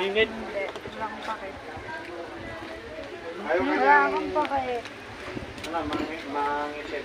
Ingit. Hindi. Wala akong pake. Ayaw ka Wala akong pake. Ano, mangitip.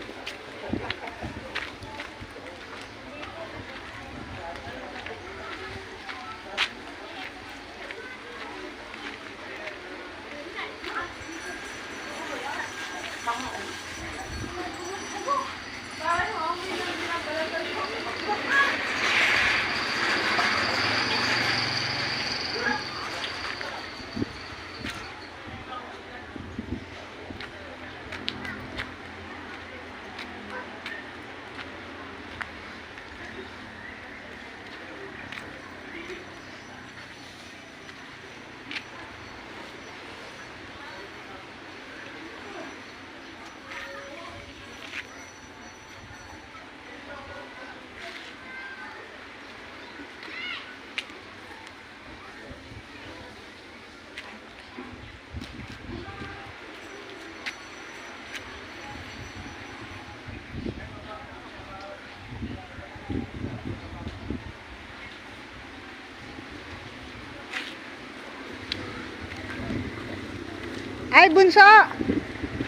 Ay, bunso!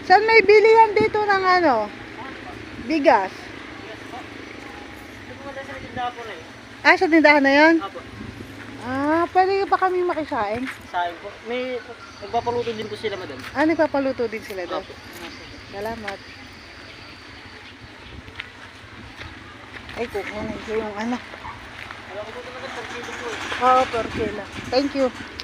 Saan may bilihan dito ng ano? Bigas? Ah, sa tindahan na yun? Apo. Ah, pwede ba kami makisaing? Sayang po. May nagpapaluto din po sila, madam. Ah, nagpapaluto din sila doon. Apo. Salamat. Ay, kukunin ko yung ano. Alam ko po naman, 1 kilo po. Oo, per kilo. Thank you.